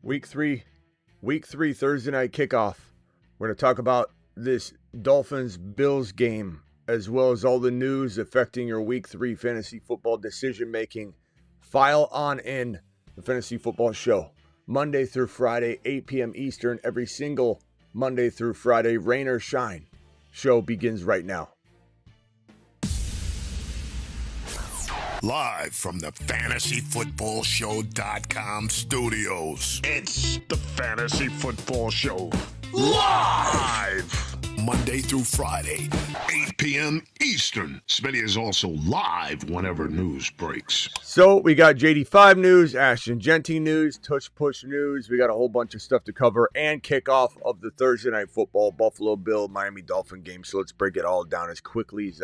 Week three Thursday night kickoff. We're going to talk about this Dolphins-Bills game, as well as all the news affecting your Week 3 fantasy football decision-making. File on in the Fantasy Football Show, Monday through Friday, 8 p.m. Eastern, every single Monday through Friday, rain or shine. Show begins right now. Live from the FantasyFootballShow.com studios. It's the Fantasy Football Show. Live! Monday through Friday, 8 p.m. Eastern. Smitty is also live whenever news breaks. So we got JD5 news, Jeanty news, Tush Push news. We got a whole bunch of stuff to cover and kickoff of the Thursday night football Buffalo Bill Miami Dolphin game. So let's break it all down as quickly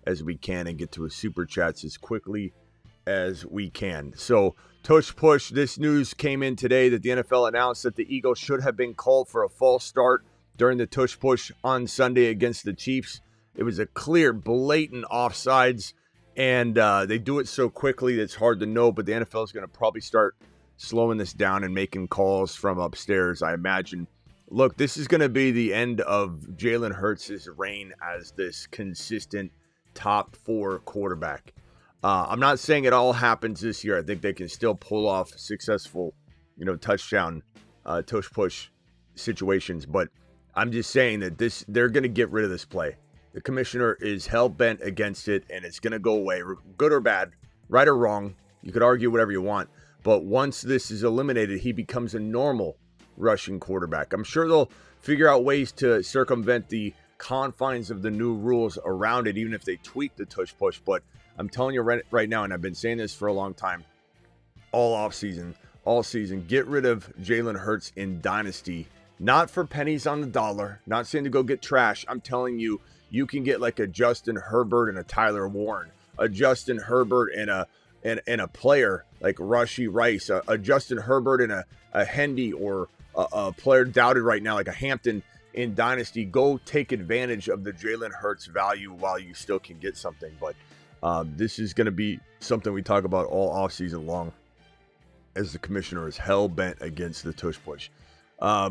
as we can and get to a super chats as quickly as we can. So Tush Push, this news came in today that the NFL announced that the Eagles should have been called for a false start during the Tush Push on Sunday against the Chiefs. It was a clear, blatant offsides, and they do it so quickly that it's hard to know, but the NFL is going to probably start slowing this down and making calls from upstairs, I imagine. Look, this is going to be the end of Jalen Hurts' reign as this consistent top 4 quarterback. I'm not saying it all happens this year. I think they can still pull off successful, touchdown, tush push situations. But I'm just saying that they're going to get rid of this play. The commissioner is hell-bent against it, and it's going to go away, good or bad, right or wrong. You could argue whatever you want. But once this is eliminated, he becomes a normal rushing quarterback. I'm sure they'll figure out ways to circumvent the confines of the new rules around it, even if they tweak the tush push. But I'm telling you right now, and I've been saying this for a long time, all season, get rid of Jalen Hurts in Dynasty. Not for pennies on the dollar, not saying to go get trash. I'm telling you, you can get like a Justin Herbert and a Tyler Warren, a Justin Herbert and a player like Rashee Rice, a Justin Herbert and a Hendy, or a player doubted right now like a Hampton in Dynasty. Go take advantage of the Jalen Hurts value while you still can get something. But this is going to be something we talk about all offseason long, as the commissioner is hell-bent against the tush push.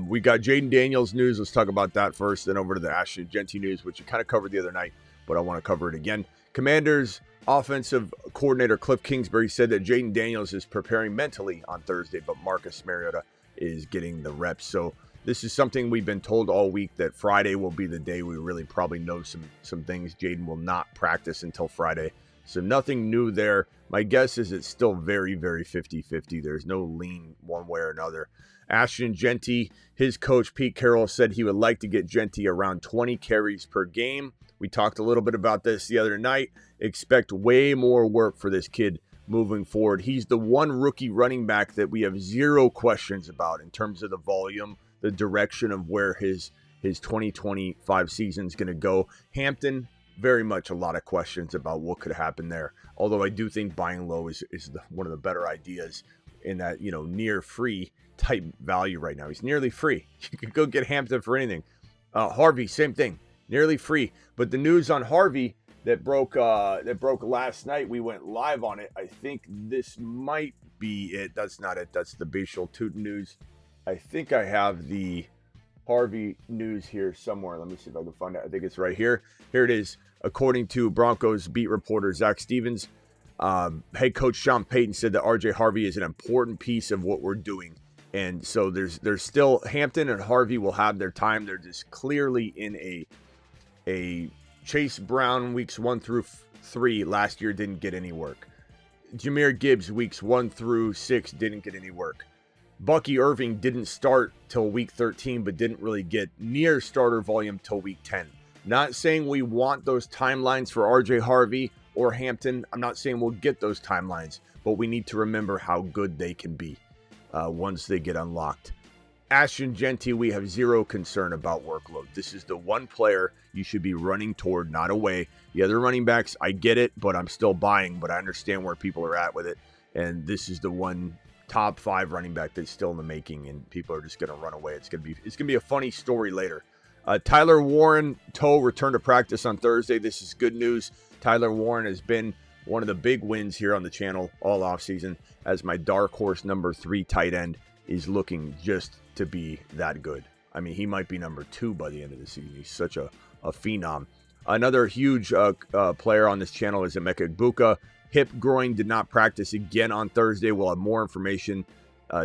We got Jaden Daniels news. Let's talk about that first, then over to the Jeanty news, which you kind of covered the other night, but I want to cover it again. Commanders offensive coordinator Cliff Kingsbury said that Jaden Daniels is preparing mentally on Thursday, but Marcus Mariota is getting the reps. So this is something we've been told all week, that Friday will be the day we really probably know some things. Jaden will not practice until Friday. So nothing new there. My guess is it's still very, very 50-50. There's no lean one way or another. Jeanty, his coach Pete Carroll said he would like to get Jeanty around 20 carries per game. We talked a little bit about this the other night. Expect way more work for this kid moving forward. He's the one rookie running back that we have zero questions about in terms of the volume, the direction of where his 2025 season is going to go. Hampton, very much a lot of questions about what could happen there. Although I do think buying low is one of the better ideas in that, near free type value right now. He's nearly free. You could go get Hampton for anything. Harvey, same thing, nearly free. But the news on Harvey that broke last night, we went live on it. I think this might be it. That's not it. That's the Bashal Toot news. I think I have the Harvey news here somewhere. Let me see if I can find it. I think it's right here. Here it is. According to Broncos beat reporter Zach Stevens, head coach Sean Payton said that RJ Harvey is an important piece of what we're doing. And so there's still, Hampton and Harvey will have their time. They're just clearly in a Chase Brown weeks 1 through 3 last year didn't get any work. Jahmyr Gibbs weeks 1 through 6 didn't get any work. Bucky Irving didn't start till week 13, but didn't really get near starter volume till week 10. Not saying we want those timelines for RJ Harvey or Hampton. I'm not saying we'll get those timelines, but we need to remember how good they can be once they get unlocked. Jeanty, we have zero concern about workload. This is the one player you should be running toward, not away. The other running backs, I get it, but I'm still buying, but I understand where people are at with it. And this is the one top 5 running back that's still in the making, and people are just going to run away. It's going to be a funny story later. Tyler Warren toe returned to practice on Thursday. This is good news. Tyler Warren has been one of the big wins here on the channel all offseason, as my dark horse number 3 tight end is looking just to be that good. I mean, he might be number 2 by the end of the season. He's such a phenom. Another huge player on this channel is Egbuka. Hip groin, did not practice again on Thursday. We'll have more information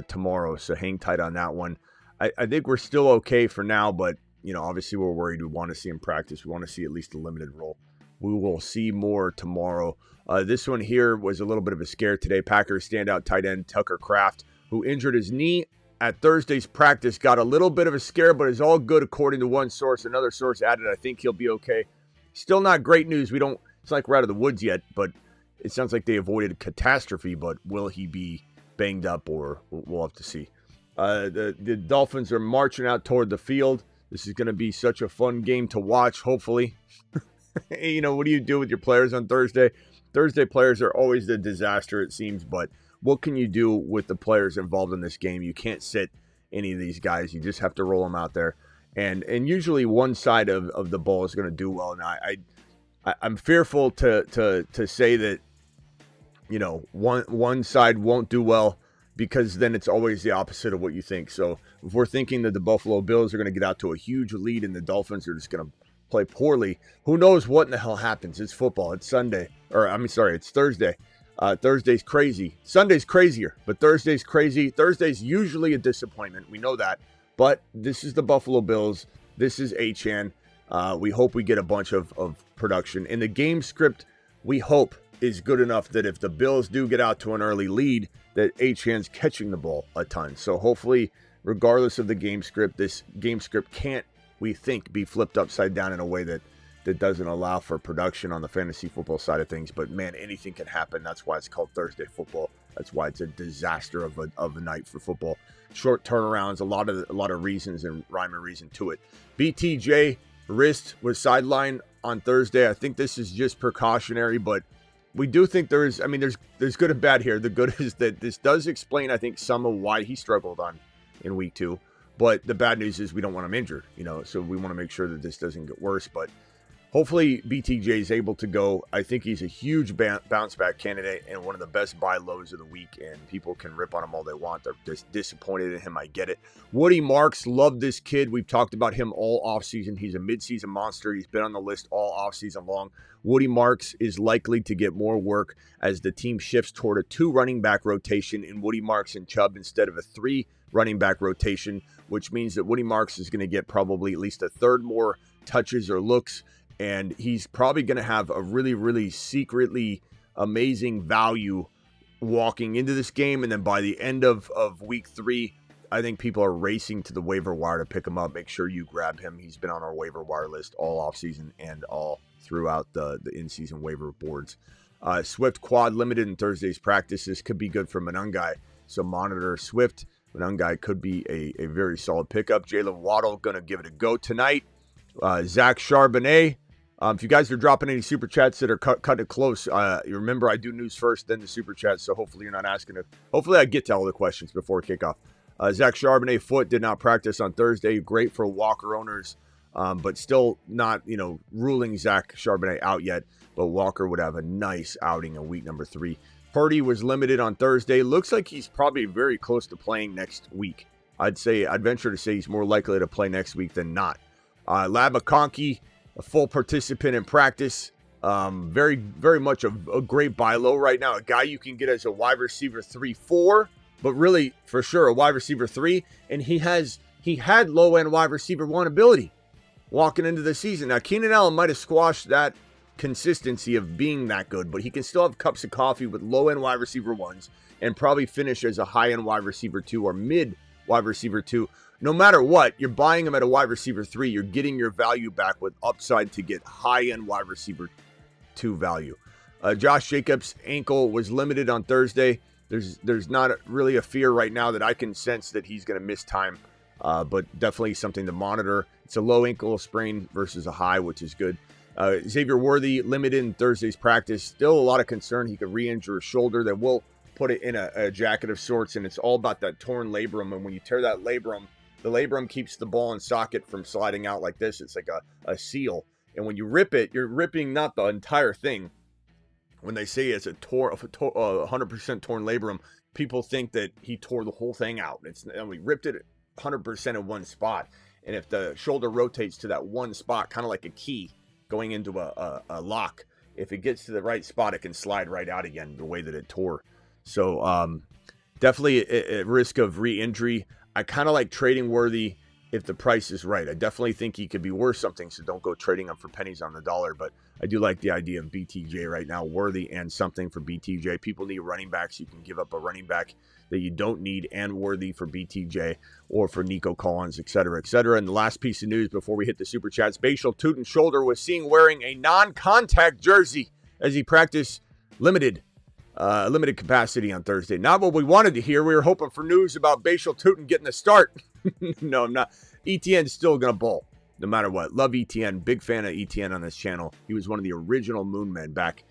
tomorrow, so hang tight on that one. I think we're still okay for now, but obviously we're worried. We want to see him practice. We want to see at least a limited role. We will see more tomorrow. This one here was a little bit of a scare today. Packers standout tight end Tucker Kraft, who injured his knee at Thursday's practice, got a little bit of a scare, but is all good according to one source. Another source added, I think he'll be okay. Still not great news. It's like we're out of the woods yet, but it sounds like they avoided a catastrophe, but will he be banged up, or we'll have to see. The Dolphins are marching out toward the field. This is going to be such a fun game to watch, hopefully. What do you do with your players on Thursday? Thursday players are always a disaster, it seems, but what can you do with the players involved in this game? You can't sit any of these guys. You just have to roll them out there. And usually one side of the ball is going to do well. Now, I'm fearful to say that, one side won't do well, because then it's always the opposite of what you think. So if we're thinking that the Buffalo Bills are going to get out to a huge lead and the Dolphins are just going to play poorly, who knows what in the hell happens? It's football. It's Sunday. It's Thursday. Thursday's crazy. Sunday's crazier, but Thursday's crazy. Thursday's usually a disappointment. We know that. But this is the Buffalo Bills. This is Achane. We hope we get a bunch of production. And the game script, we hope, is good enough that if the Bills do get out to an early lead, that Achane's catching the ball a ton. So hopefully, regardless of the game script, this game script can't, we think, be flipped upside down in a way that doesn't allow for production on the fantasy football side of things. But man, anything can happen. That's why it's called Thursday football. That's why it's a disaster of a night for football. Short turnarounds, a lot of reasons and rhyme and reason to it. BTJ wrist was sidelined on Thursday. I think this is just precautionary, but we do think there's good and bad here. The good is that this does explain, I think, some of why he struggled in week 2. But the bad news is we don't want him injured, so we want to make sure that this doesn't get worse. But hopefully BTJ is able to go. I think he's a huge bounce back candidate and one of the best buy lows of the week, and people can rip on him all they want. They're just disappointed in him. I get it. Woody Marks, love this kid. We've talked about him all offseason. He's a midseason monster. He's been on the list all offseason long. Woody Marks is likely to get more work as the team shifts toward a 2 running back rotation in Woody Marks and Chubb instead of a 3 running back rotation, which means that Woody Marks is going to get probably at least a third more touches or looks. And he's probably going to have a really, really secretly amazing value walking into this game. And then by the end of week 3, I think people are racing to the waiver wire to pick him up. Make sure you grab him. He's been on our waiver wire list all offseason and all throughout the in-season waiver boards. Swift quad limited in Thursday's practice. This could be good for Manungai. So monitor Swift. Manungai could be a very solid pickup. Jalen Waddle going to give it a go tonight. Zach Charbonnet. If you guys are dropping any super chats that are cutting it close, you remember I do news first, then the super chats. So hopefully you're not asking it. Hopefully I get to all the questions before kickoff. Zach Charbonnet foot did not practice on Thursday. Great for Walker owners, but still not ruling Zach Charbonnet out yet. But Walker would have a nice outing in week number 3. Purdy was limited on Thursday. Looks like he's probably very close to playing next week. I'd venture to say he's more likely to play next week than not. Lab McConkey, a full participant in practice. Very, very much a great buy low right now. A guy you can get as a wide receiver 3-4, but really for sure a wide receiver 3. And he had low end wide receiver 1 ability walking into the season. Now Keenan Allen might have squashed that consistency of being that good, but he can still have cups of coffee with low end wide receiver 1s and probably finish as a high end wide receiver 2 or mid wide receiver 2. No matter what, you're buying him at a wide receiver 3. You're getting your value back with upside to get high-end wide receiver 2 value. Josh Jacobs' ankle was limited on Thursday. There's not really a fear right now that I can sense that he's going to miss time, but definitely something to monitor. It's a low ankle sprain versus a high, which is good. Xavier Worthy limited in Thursday's practice. Still a lot of concern. He could re-injure his shoulder. Then we'll put it in a jacket of sorts, and it's all about that torn labrum. And when you tear that labrum, the labrum keeps the ball and socket from sliding out like this. It's like a seal. And when you rip it, you're ripping not the entire thing, when they say it's a 100% torn labrum, people think that he tore the whole thing out. We ripped it 100% in one spot. And if the shoulder rotates to that one spot, kind of like a key going into a lock, if it gets to the right spot, it can slide right out again the way that it tore. So definitely a risk of re-injury. I kind of like trading Worthy if the price is right. I definitely think he could be worth something, so don't go trading him for pennies on the dollar. But I do like the idea of BTJ right now, Worthy and something for BTJ. People need running backs. You can give up a running back that you don't need and Worthy for BTJ or for Nico Collins, et cetera, et cetera. And the last piece of news before we hit the Super Chats, Bashal Tutin's shoulder was seen wearing a non-contact jersey as he practiced limited capacity on Thursday. Not what we wanted to hear. We were hoping for news about Bashal Tutin getting a start. No, I'm not. ETN's still going to bowl no matter what. Love ETN. Big fan of ETN on this channel. He was one of the original Moon Men back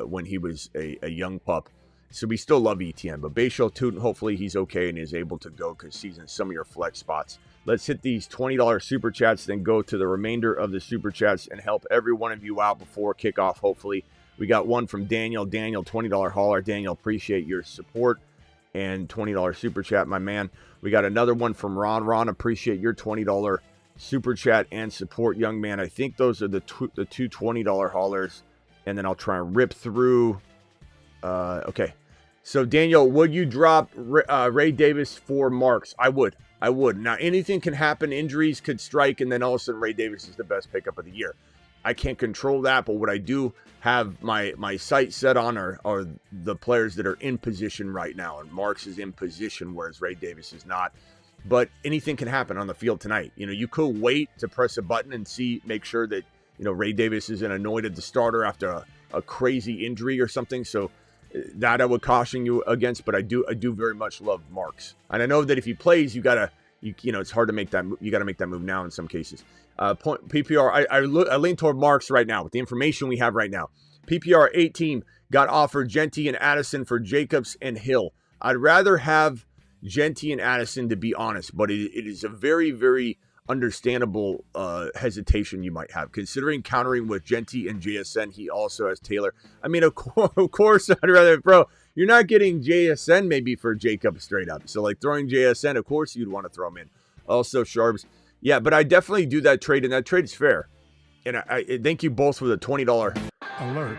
when he was a young pup. So we still love ETN. But Bashal Tutin, hopefully he's okay and is able to go because he's in some of your flex spots. Let's hit these $20 Super Chats, then go to the remainder of the Super Chats and help every one of you out before kickoff, hopefully. We got one from Daniel. Daniel, $20 hauler. Daniel, appreciate your support and $20 Super Chat, my man. We got another one from Ron. Ron, appreciate your $20 Super Chat and support, young man. I think those are the two $20 haulers, and then I'll try and rip through. Okay. So, Daniel, would you drop Ray Davis for Marks? I would. Now, anything can happen. Injuries could strike, and then all of a sudden Ray Davis is the best pickup of the year. I can't control that, but what I do have my sight set on are the players that are in position right now. And Marks is in position, whereas Ray Davis is not. But anything can happen on the field tonight. You know, you could wait to press a button and make sure that, you know, Ray Davis isn't anointed the starter after a crazy injury or something. So that I would caution you against, but I do very much love Marks. And I know that if he plays, you know, it's hard to make that. You got to make that move now in some cases. PPR, I lean toward Marks right now with the information we have right now. PPR 8 team got offered Jeanty and Addison for Jacobs and Hill. I'd rather have Jeanty and Addison, to be honest, but it is a very, very understandable hesitation you might have, considering countering with Jeanty and JSN. He also has Taylor. I mean, of course, I'd rather, bro. You're not getting JSN maybe for Jacobs straight up. So, like, throwing JSN, of course you'd want to throw him in. Also, Sharps. Yeah, but I definitely do that trade, and that trade is fair. And I thank you both for the $20 alert.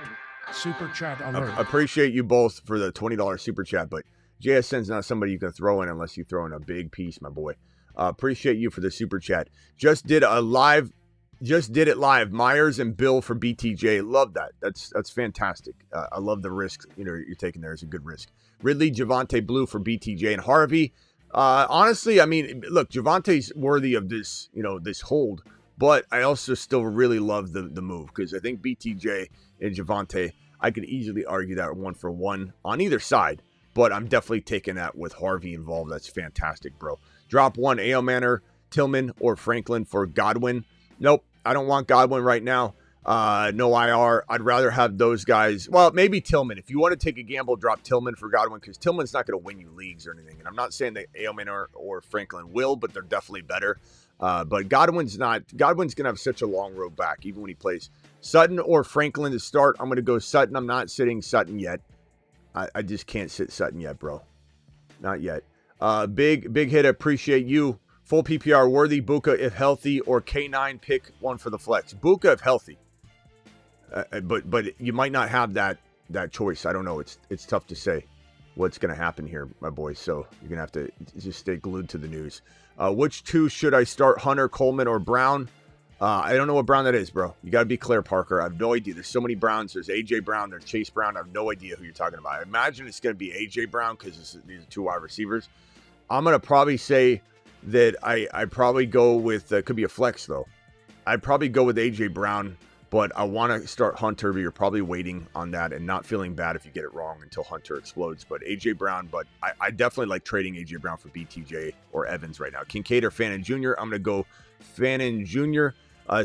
Super chat alert. I appreciate you both for the $20 super chat, but JSN's not somebody you can throw in unless you throw in a big piece, my boy. Appreciate you for the super chat. Just did it live. Myers and Bill for BTJ. Love that. That's fantastic. I love the risk. You know, you're taking there is a good risk. Ridley, Javonte Blue for BTJ and Harvey. Honestly, I mean, look, Javante's worthy of this, you know, this hold, but I also still really love the move because I think BTJ and Javonte, I could easily argue that 1-for-1 on either side, but I'm definitely taking that with Harvey involved. That's fantastic, bro. Drop one, A.O. Manor, Tillman, or Franklin for Godwin. Nope, I don't want Godwin right now. No IR. I'd rather have those guys. Well, maybe Tillman. If you want to take a gamble, drop Tillman for Godwin because Tillman's not going to win you leagues or anything. And I'm not saying that Ailman or Franklin will, but they're definitely better. But Godwin's not. Godwin's going to have such a long road back, even when he plays. Sutton or Franklin to start. I'm going to go Sutton. I'm not sitting Sutton yet. I just can't sit Sutton yet, bro. Not yet. Big hit. Appreciate you. Full PPR worthy. Egbuka if healthy, or K9 pick one for the flex. Egbuka if healthy. But you might not have that choice. I don't know. It's tough to say what's going to happen here, my boys. So you're going to have to just stay glued to the news. Which two should I start? Hunter, Coleman, or Brown? I don't know what Brown that is, bro. You got to be clear, Parker. I have no idea. There's so many Browns. There's A.J. Brown. There's Chase Brown. I have no idea who you're talking about. I imagine it's going to be A.J. Brown because these are two wide receivers. I'm going to probably say that I probably go with, could be a flex, though. I'd probably go with A.J. Brown. But I want to start Hunter, but you're probably waiting on that and not feeling bad if you get it wrong until Hunter explodes. But A.J. Brown, but I definitely like trading A.J. Brown for BTJ or Evans right now. Kincaid or Fannin Jr., I'm going to go Fannin Jr.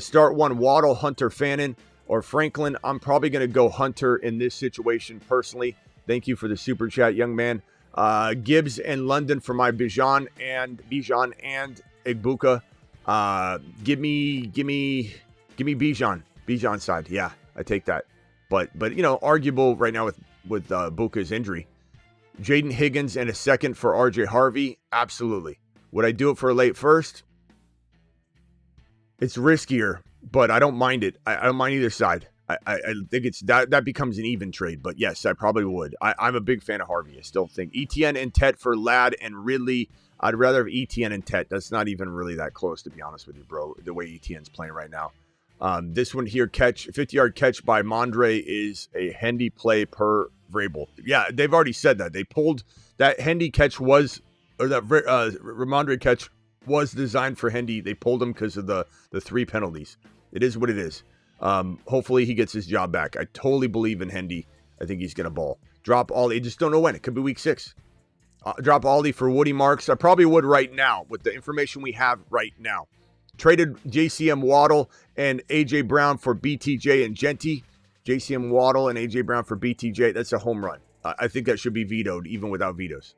Start one, Waddle, Hunter, Fannin, or Franklin. I'm probably going to go Hunter in this situation personally. Thank you for the super chat, young man. Gibbs and London for my Bijan and Egbuka. Give me Bijan. Bijan side. Yeah, I take that. But arguable right now with Buka's injury. Jaden Higgins and a second for RJ Harvey? Absolutely. Would I do it for a late first? It's riskier, but I don't mind it. I don't mind either side. I think it's that becomes an even trade, but yes, I probably would. I'm a big fan of Harvey. I still think Etienne and Tet for Ladd and Ridley. I'd rather have Etienne and Tet. That's not even really that close, to be honest with you, bro, the way Etienne's playing right now. This one here, 50-yard catch by Mondre is a Hendy play per Vrabel. Yeah, they've already said that. They pulled that Hendy catch Ramondre catch was designed for Hendy. They pulled him because of the 3 penalties. It is what it is. Hopefully he gets his job back. I totally believe in Hendy. I think he's going to ball. Drop Aldi. I just don't know when. It could be week 6. Drop Aldi for Woody Marks. I probably would right now with the information we have right now. Traded JCM Waddle and AJ Brown for BTJ and Jeanty. JCM Waddle and AJ Brown for BTJ. That's a home run. I think that should be vetoed even without vetoes.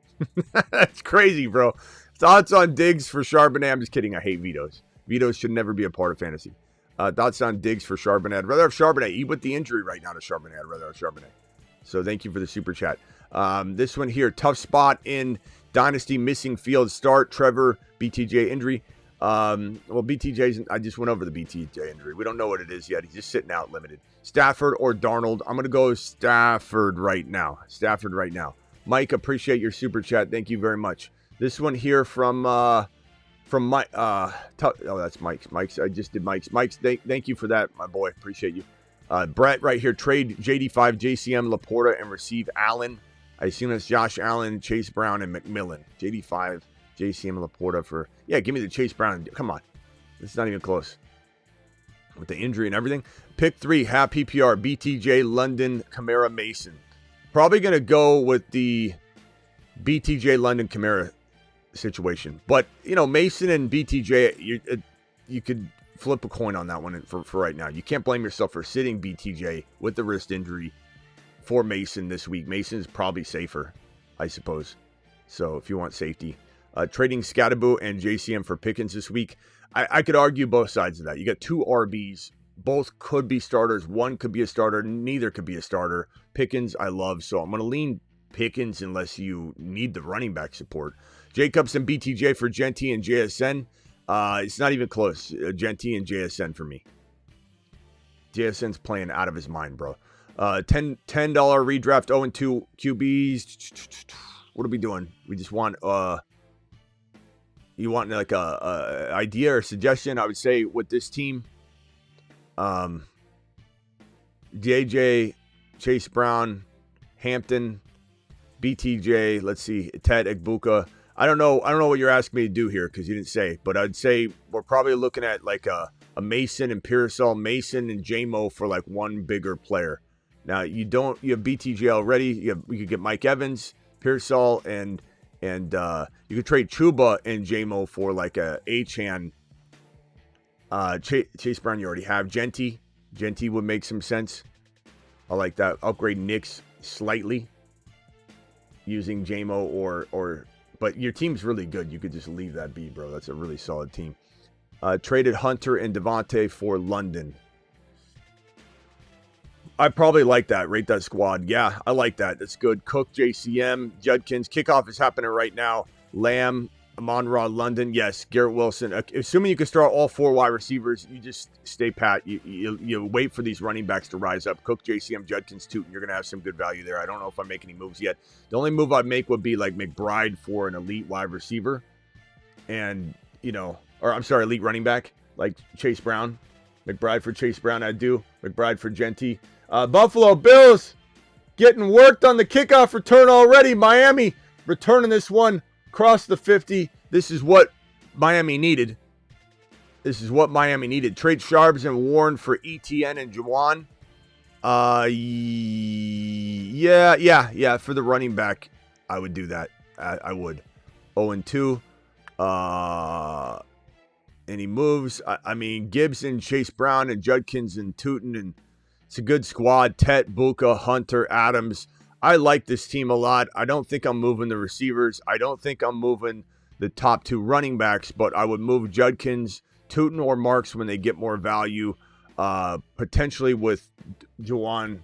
That's crazy, bro. Thoughts on Diggs for Charbonnet? I'm just kidding. I hate vetoes. Vetoes should never be a part of fantasy. Thoughts on Diggs for Charbonnet? I'd rather have Charbonnet. Even with the injury right now to Charbonnet, I'd rather have Charbonnet. So thank you for the super chat. This one here, tough spot in Dynasty, missing field start. Trevor, BTJ injury. BTJ's, I just went over the BTJ injury. We don't know what it is yet. He's just sitting out limited. Stafford or Darnold? I'm going to go Stafford right now. Mike, appreciate your super chat. Thank you very much. This one here from Mike. That's Mike's. I just did Mike's. Thank you for that, my boy. Appreciate you. Brett right here. Trade JD5, JCM, Laporta, and receive Allen. I assume it's Josh Allen, Chase Brown, and McMillan. JD5, JCM, Laporta for... Yeah, give me the Chase Brown. Come on. It's not even close. With the injury and everything. Pick 3, half PPR, BTJ, London, Kamara, Mason. Probably going to go with the BTJ, London, Kamara situation. But, Mason and BTJ, you could flip a coin on that one for right now. You can't blame yourself for sitting BTJ with the wrist injury for Mason this week. Mason is probably safer, I suppose. So if you want safety. Trading Scattaboo and JCM for Pickens this week. I could argue both sides of that. You got 2 RBs. Both could be starters. One could be a starter. Neither could be a starter. Pickens, I love. So I'm going to lean Pickens unless you need the running back support. Jacobs and BTJ for Jeanty and JSN. It's not even close. Jeanty and JSN for me. JSN's playing out of his mind, bro. $10 redraft 0-2 QBs. What are we doing? We just want you want like a idea or suggestion? I would say with this team, JJ, Chase Brown, Hampton, BTJ. Let's see, Ted Egbuka. I don't know what you're asking me to do here because you didn't say, but I'd say we're probably looking at like a Mason and Pearsall, Mason and JMO for like one bigger player. Now you have BTJ already. We could get Mike Evans, Pearsall, and you could trade Chuba and JMO for like a Achan. Chase Brown you already have. Jeanty would make some sense. I like that. Upgrade Knicks slightly using JMO or but your team's really good. You could just leave that be, bro. That's a really solid team. Traded Hunter and Devontae for London. I probably like that. Rate that squad. Yeah, I like that. That's good. Cook, JCM, Judkins. Kickoff is happening right now. Lamb, Amon-Ra, London. Yes, Garrett Wilson. Assuming you can start all 4 wide receivers, you just stay pat. You wait for these running backs to rise up. Cook, JCM, Judkins, Tootin. You're going to have some good value there. I don't know if I make any moves yet. The only move I'd make would be like McBride for an elite wide receiver. And, elite running back like Chase Brown. McBride for Chase Brown, I'd do. McBride for Jeanty. Buffalo Bills getting worked on the kickoff return already. Miami returning this one across the 50. This is what Miami needed. Trade Sharps and Warren for ETN and Juwan. Yeah. For the running back, I would do that. I would. 0-2. Any moves? I mean, Gibson, Chase Brown, and Judkins and Tootin, and it's a good squad. Tet, Buka, Hunter, Adams. I like this team a lot. I don't think I'm moving the receivers. I don't think I'm moving the top 2 running backs, but I would move Judkins, Tootin, or Marks when they get more value. Potentially with Juwan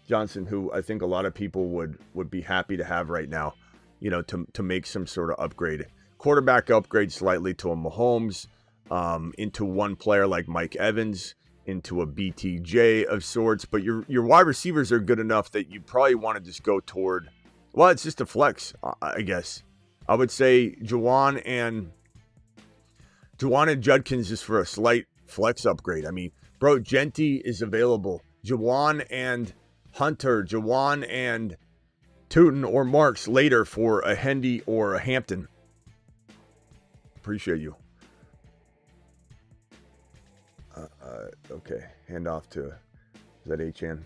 Johnson, who I think a lot of people would be happy to have right now, to make some sort of upgrade. Quarterback upgrade slightly to a Mahomes, into one player like Mike Evans, into a BTJ of sorts. But your wide receivers are good enough that you probably want to just go toward, well, it's just a flex, I guess. I would say Juwan and Judkins just for a slight flex upgrade. I mean, bro, Jeanty is available. Juwan and Hunter, Juwan and Tootin or Marks later for a Hendy or a Hampton. Appreciate you. Okay, hand off to, is that Achan?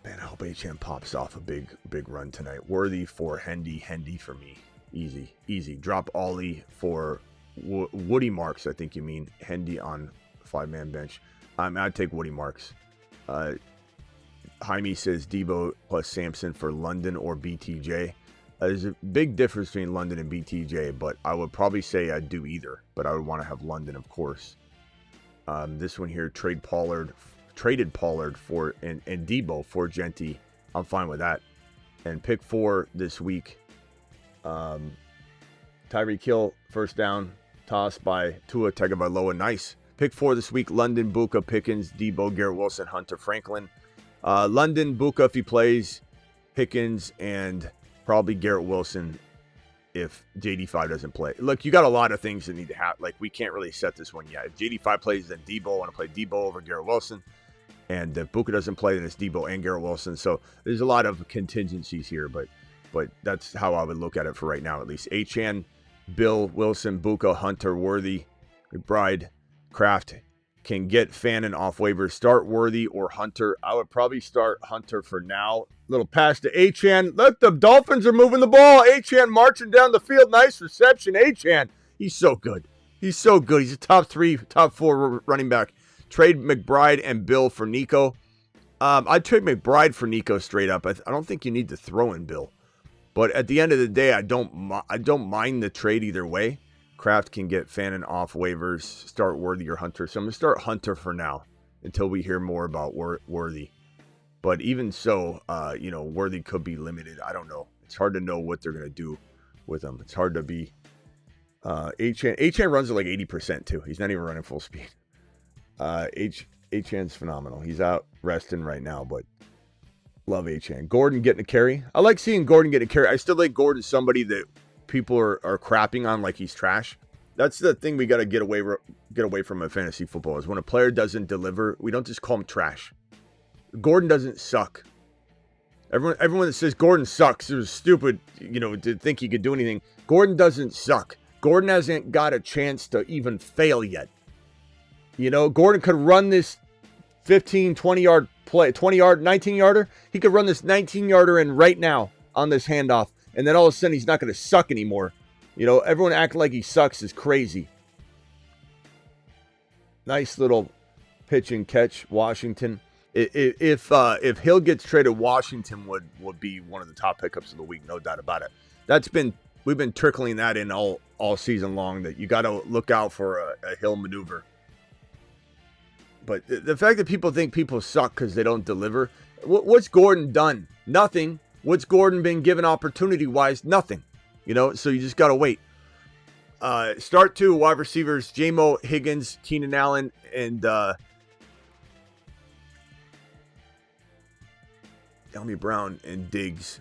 Man, I hope Achan pops off a big run tonight. Worthy for Hendy for me. Easy. Drop Ollie for Woody Marks, I think you mean. Hendy on 5-man bench. I'd take Woody Marks. Jaime says Debo plus Sampson for London or BTJ. There's a big difference between London and BTJ, but I would probably say I'd do either. But I would want to have London, of course. This one here, traded Pollard for and Debo for Jeanty. I'm fine with that. And pick 4 this week. Tyreek Hill, first down, toss by Tua Tagovailoa. Nice. Pick 4 this week, London, Buka, Pickens, Debo, Garrett Wilson, Hunter, Franklin. London, Buka if he plays, Pickens, and probably Garrett Wilson if JD5 doesn't play. Look, you got a lot of things that need to happen. Like, we can't really set this one yet. If JD5 plays, then Debo. I want to play Debo over Garrett Wilson. And if Buka doesn't play, then it's Debo and Garrett Wilson. So there's a lot of contingencies here, but that's how I would look at it for right now, at least. Achan, Bill, Wilson, Buka, Hunter, Worthy, McBride, Kraft can get Fannin off waivers. Start Worthy or Hunter. I would probably start Hunter for now. Little pass to Achan. Look, the Dolphins are moving the ball. Achan marching down the field. Nice reception. Achan, he's so good. He's a top 3, top 4 running back. Trade McBride and Bill for Nico. I'd trade McBride for Nico straight up. I don't think you need to throw in Bill. But at the end of the day, I don't mind the trade either way. Kraft can get Fannin off waivers, start Worthy or Hunter. So I'm going to start Hunter for now until we hear more about Worthy. But even so, Worthy could be limited. I don't know. It's hard to know what they're going to do with him. It's hard to be. Achan runs at like 80% too. He's not even running full speed. Achan's phenomenal. He's out resting right now, but love Achan. Gordon getting a carry. I like seeing Gordon get a carry. I still like Gordon, somebody that people are crapping on like he's trash. That's the thing we got to get away from in fantasy football is when a player doesn't deliver, we don't just call him trash. Gordon doesn't suck. Everyone that says Gordon sucks is stupid, to think he could do anything. Gordon doesn't suck. Gordon hasn't got a chance to even fail yet. Gordon could run this 15, 20-yard play, 20-yard, 19-yarder. He could run this 19-yarder in right now on this handoff. And then all of a sudden, he's not going to suck anymore. Everyone acting like he sucks is crazy. Nice little pitch and catch, Washington. If Hill gets traded, Washington would be one of the top pickups of the week, no doubt about it. We've been trickling that in all season long that you got to look out for a Hill maneuver. But the fact that people think people suck because they don't deliver, what's Gordon done? Nothing. What's Gordon been given opportunity-wise? Nothing. So you just got to wait. Start 2 wide receivers, J-Mo, Higgins, Keenan Allen, and Delmy Brown and Diggs.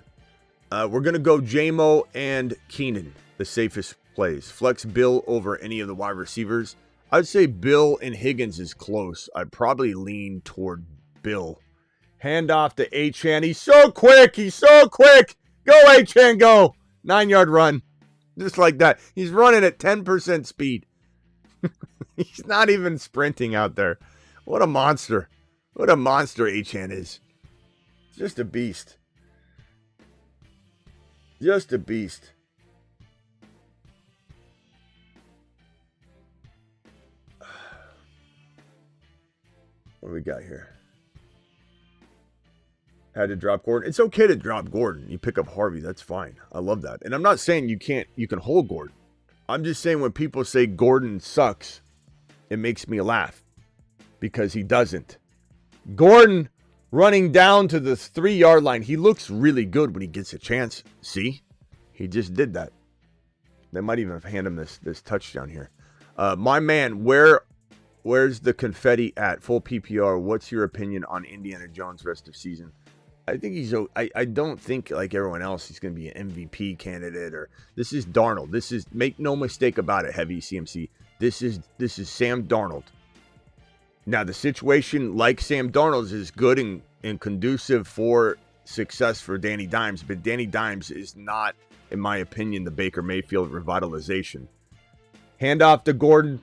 We're going to go J-Mo and Keenan, the safest plays. Flex Bill over any of the wide receivers. I'd say Bill and Higgins is close. I'd probably lean toward Bill. Hand off to Achan. He's so quick. Go, Achan, go. 9-yard run. Just like that. He's running at 10% speed. He's not even sprinting out there. What a monster. What a monster Achan is. Just a beast. Just a beast. What do we got here? Had to drop Gordon. It's okay to drop Gordon. You pick up Harvey. That's fine. I love that. And I'm not saying you can hold Gordon. I'm just saying when people say Gordon sucks, it makes me laugh because he doesn't. Gordon running down to the 3-yard line. He looks really good when he gets a chance. See? He just did that. They might even hand him this touchdown here. My man, where's the confetti at? Full PPR. What's your opinion on Indiana Jones rest of season? I think I don't think like everyone else he's going to be an MVP candidate. Or this is Darnold. This is, make no mistake about it, heavy CMC. This is Sam Darnold. Now the situation like Sam Darnold's is good and conducive for success for Danny Dimes, but Danny Dimes is not, in my opinion, the Baker Mayfield revitalization. Handoff to Gordon.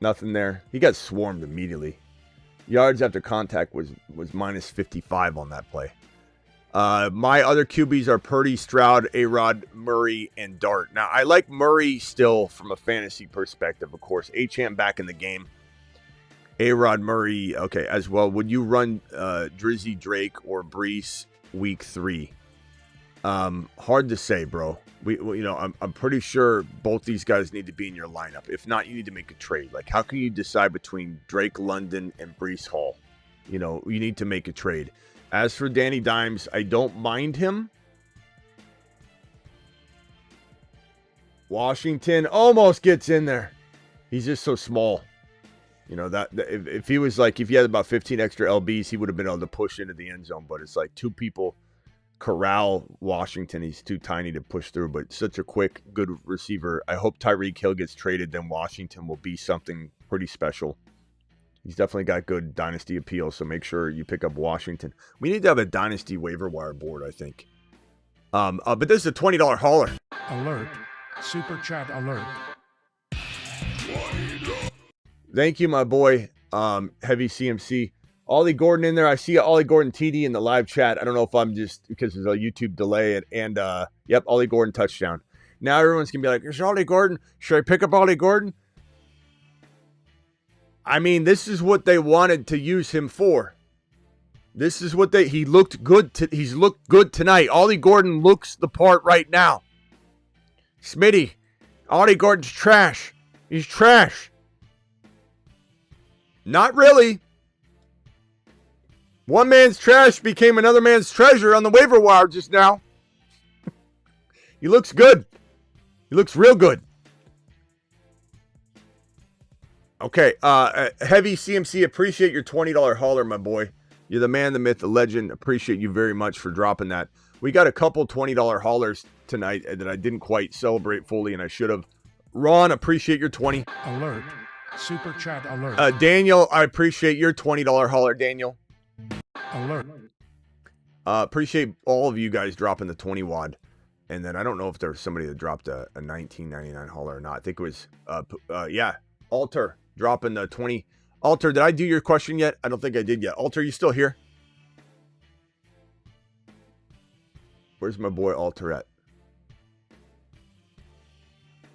Nothing there. He got swarmed immediately. Yards after contact was minus 55 on that play. My other QBs are Purdy, Stroud, A-Rod, Murray, and Dart. Now, I like Murray still from a fantasy perspective, of course. Achane back in the game. A-Rod, Murray, okay, as well. Would you run Drizzy, Drake, or Brees week 3? Hard to say, bro. I'm pretty sure both these guys need to be in your lineup. If not, you need to make a trade. Like, how can you decide between Drake London and Brees Hall? You need to make a trade. As for Danny Dimes, I don't mind him. Washington almost gets in there. He's just so small. That if he was like, if he had about 15 extra LBs, he would have been able to push into the end zone. But it's like two people corral Washington. He's too tiny to push through, but such a quick, good receiver. I hope Tyreek Hill gets traded. Then Washington will be something pretty special. He's definitely got good dynasty appeal, so make sure you pick up Washington. We need to have a dynasty waiver wire board, I think. But this is a $20 hauler. Alert. Super chat alert. Thank you, my boy, Heavy CMC. Ollie Gordon in there. I see Ollie Gordon TD in the live chat. I don't know if I'm just because there's a YouTube delay. Yep, Ollie Gordon touchdown. Now everyone's going to be like, is Ollie Gordon? Should I pick up Ollie Gordon? I mean, this is what they wanted to use him for. This is what he looked good. He's looked good tonight. Ollie Gordon looks the part right now. Smitty, Ollie Gordon's trash. He's trash. Not really. One man's trash became another man's treasure on the waiver wire just now. He looks good. He looks real good. Okay, Heavy CMC, appreciate your $20 hauler, my boy. You're the man, the myth, the legend. Appreciate you very much for dropping that. We got a couple $20 haulers tonight that I didn't quite celebrate fully, and I should have. Ron, appreciate your 20. Alert. Super chat alert. Daniel, I appreciate your $20 hauler, Daniel. Alert. Appreciate all of you guys dropping the 20 wad. And then I don't know if there was somebody that dropped a $19.99 hauler or not. I think it was, Alter dropping the 20. Alter, did I do your question yet? I don't think I did yet. Alter, you still here? Where's my boy Alter at?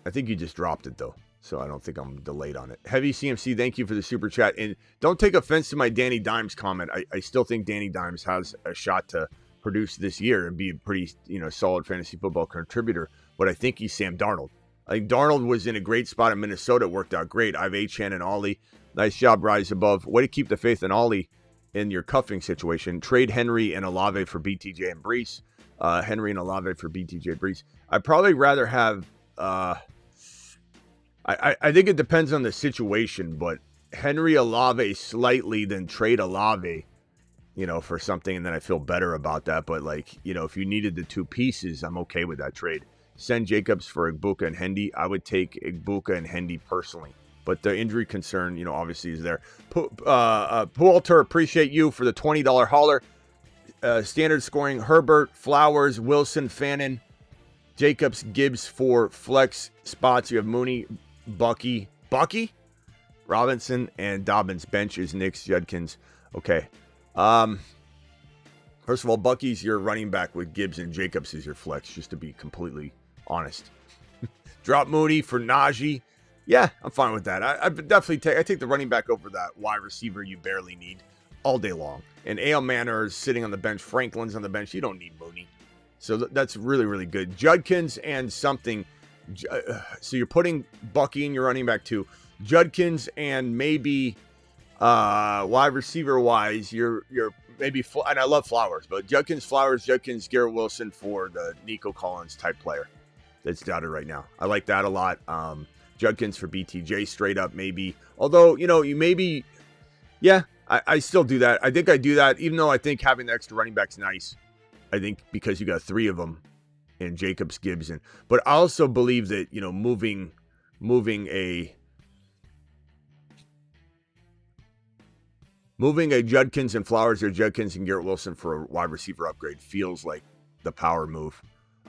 I think you just dropped it, though. So I don't think I'm delayed on it. Heavy CMC, thank you for the super chat. And don't take offense to my Danny Dimes comment. I still think Danny Dimes has a shot to produce this year and be a pretty, solid fantasy football contributor. But I think he's Sam Darnold. I think Darnold was in a great spot in Minnesota. It worked out great. I have Achane and Ollie. Nice job, Rise Above. Way to keep the faith in Ollie in your cuffing situation. Trade Henry and Olave for BTJ and Brees. Henry and Olave for BTJ Brees. I'd probably rather have... I think it depends on the situation, but Henry Olave slightly than trade Olave, for something, and then I feel better about that. But, if you needed the two pieces, I'm okay with that trade. Send Jacobs for Egbuka and Hendy. I would take Egbuka and Hendy personally. But the injury concern, obviously is there. Poulter, appreciate you for the $20 hauler. Standard scoring, Herbert, Flowers, Wilson, Fannin, Jacobs, Gibbs for flex spots. You have Mooney, Bucky, Robinson, and Dobbins. Bench is Nix, Judkins. Okay. First of all, Bucky's your running back with Gibbs, and Jacobs is your flex, just to be completely honest. Drop Mooney for Najee. Yeah, I'm fine with that. I definitely take the running back over that wide receiver you barely need all day long. And A.L. Manor is sitting on the bench. Franklin's on the bench. You don't need Mooney. So that's really, really good. Judkins and something. So you're putting Bucky in your running back too. Judkins and maybe Wide receiver wise, you're maybe, and I love Flowers, but Judkins, Garrett Wilson for the Nico Collins type player that's doubted right now. I like that a lot. Judkins for BTJ straight up maybe. Although, you maybe, yeah, I still do that. I think I do that, even though I think having the extra running back's nice. I think because you got 3 of them in Jacobs, Gibson. But I also believe that, moving a Judkins and Flowers or Judkins and Garrett Wilson for a wide receiver upgrade feels like the power move.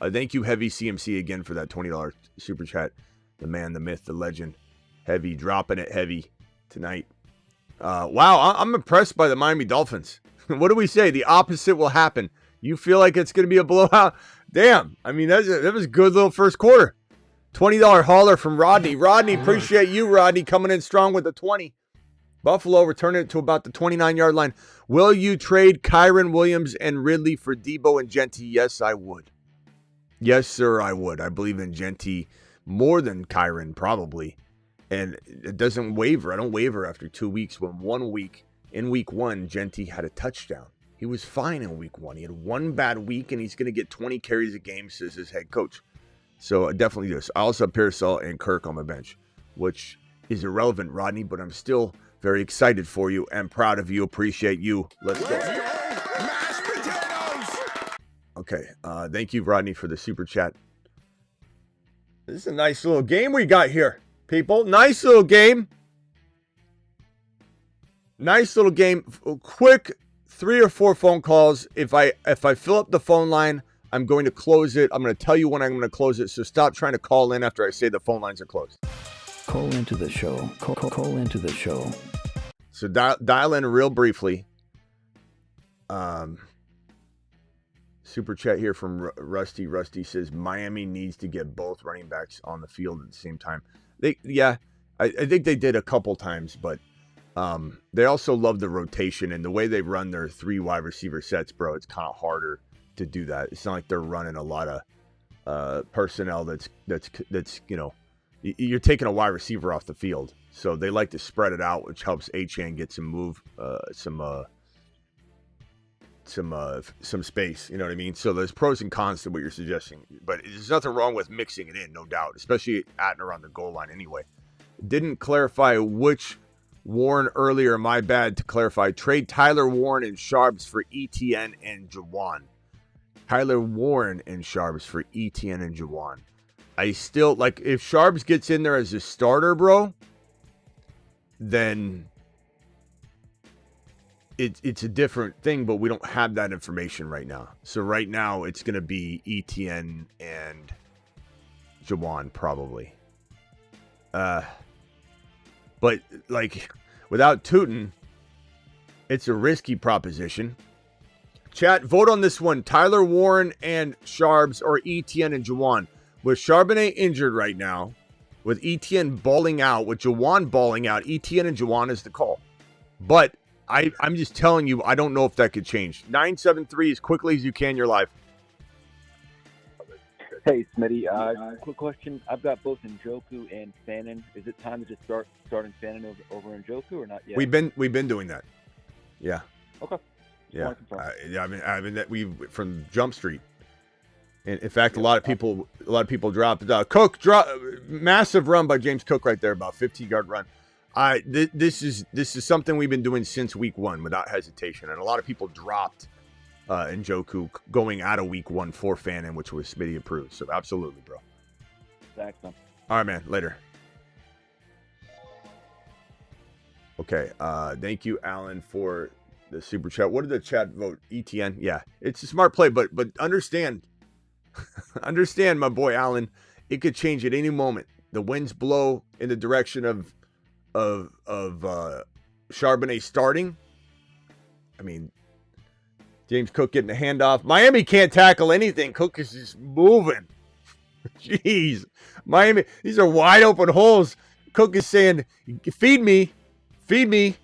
Thank you, Heavy CMC, again for that $20 super chat. The man, the myth, the legend. Heavy, dropping it heavy tonight. Wow, I'm impressed by the Miami Dolphins. What do we say? The opposite will happen. You feel like it's going to be a blowout? Damn. I mean, that was a good little first quarter. $20 hauler from Rodney. Rodney, appreciate you, Rodney, coming in strong with the 20. Buffalo returning it to about the 29-yard line. Will you trade Kyren Williams and Ridley for Debo and Jeanty? Yes, I would. Yes, sir, I would. I believe in Jeanty more than Kyren, probably. And it doesn't waver. I don't waver after 2 weeks when in week 1, Jeanty had a touchdown. He was fine in week 1. He had one bad week, and he's going to get 20 carries a game, says his head coach. So I definitely do this. I also have Pearsall and Kirk on my bench, which is irrelevant, Rodney, but I'm still very excited for you and proud of you. Appreciate you. Let's go. Mashed potatoes! Okay. Thank you, Rodney, for the super chat. This is a nice little game we got here, people. Nice little game. Nice little game. Quick 3 or 4 phone calls. If I fill up the phone line, I'm going to close it. I'm going to tell you when I'm going to close it. So stop trying to call in after I say the phone lines are closed. Call into the show. Call into the show. So dial in real briefly. Super chat here from Rusty. Rusty says Miami needs to get both running backs on the field at the same time. I think they did a couple times, but they also love the rotation and the way they run their 3 wide receiver sets, bro. It's kind of harder to do that. It's not like they're running a lot of personnel that's you're taking a wide receiver off the field. So they like to spread it out, which helps Achane get some space. You know what I mean? So there's pros and cons to what you're suggesting, but there's nothing wrong with mixing it in, no doubt, especially at and around the goal line anyway. Didn't clarify which Warren earlier. My bad to clarify. Trade Tyler Warren and Sharps for ETN and Jawan. Tyler Warren and Sharps for ETN and Jawan. I still, like, if Sharps gets in there as a starter, bro, then it's a different thing, but we don't have that information right now. So right now, it's going to be ETN and Jawan, probably. But, like, without Tootin, it's a risky proposition. Chat, vote on this one. Tyler Warren and Sharps or ETN and Jawan. With Charbonnet injured right now, with ETN balling out, with Jawan balling out, ETN and Jawan is the call. But I'm just telling you, I don't know if that could change. 973 as quickly as you can, you're live. Hey, Smitty. Quick question. I've got both Njoku and Fannin. Is it time to just starting Fannin over Njoku or not yet? We've been doing that. Yeah. Okay. Yeah. I mean that we from Jump Street. In fact, a lot of people dropped. Cook massive run by James Cook right there, about 15-yard run. This is something we've been doing since week 1 without hesitation, and a lot of people dropped Njoku going out of week 1 for Fannin, which was Smitty approved. So absolutely, bro. Thanks, man. All right, man. Later. Okay. Thank you, Alan, for the super chat. What did the chat vote? ETN. Yeah, it's a smart play, but understand. Understand, my boy Allen, it could change at any moment. The winds blow in the direction of Charbonnet starting. I mean, James Cook getting a handoff. Miami can't tackle anything. Cook is just moving. Jeez. Miami, these are wide open holes. Cook is saying, feed me. Feed me.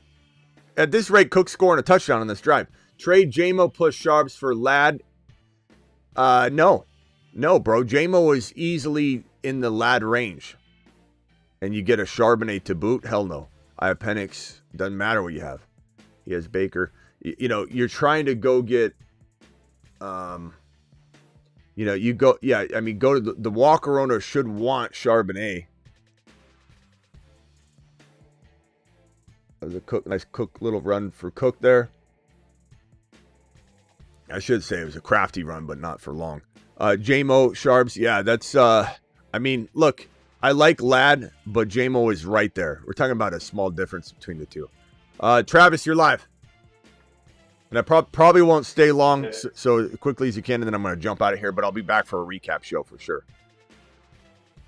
At this rate, Cook's scoring a touchdown on this drive. Trade J-Mo plus Sharps for Ladd. No, bro. J-Mo is easily in the Ladd range. And you get a Charbonnet to boot? Hell no. I have Penix. Doesn't matter what you have. He has Baker. You know, you're trying to go get, you know, you go, yeah, I mean, go to the Walker owner should want Charbonnet. The Cook, nice Cook little run for Cook there. I should say it was a crafty run, but not for long. JMO, Sharps, yeah, that's, I mean, look, I like Ladd, but JMO is right there. We're talking about a small difference between the two. Travis, you're live. And I probably won't stay long, so quickly as you can, and then I'm going to jump out of here, but I'll be back for a recap show for sure.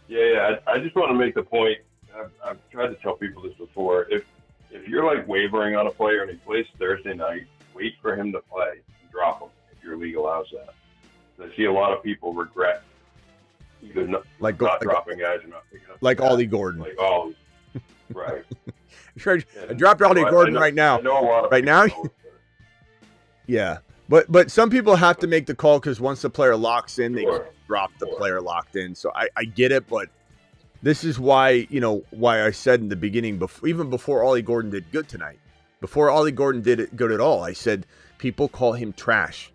Yeah, I just want to make the point. I've tried to tell people this before. If you're like wavering on a player and he plays Thursday night, wait for him to play and drop him if your league allows that. I see a lot of people regret either not dropping guys or not picking up. Like Ollie Gordon. Like Ollie. Right. Sure, I dropped Ollie Gordon right now. I know a lot of right now. Know, yeah, but some people have to make the call because once the player locks in, they can't drop the player locked in. So I get it, but this is why, you know, why I said in the beginning, even before Ollie Gordon did good tonight, before Ollie Gordon did it good at all, I said people call him trash.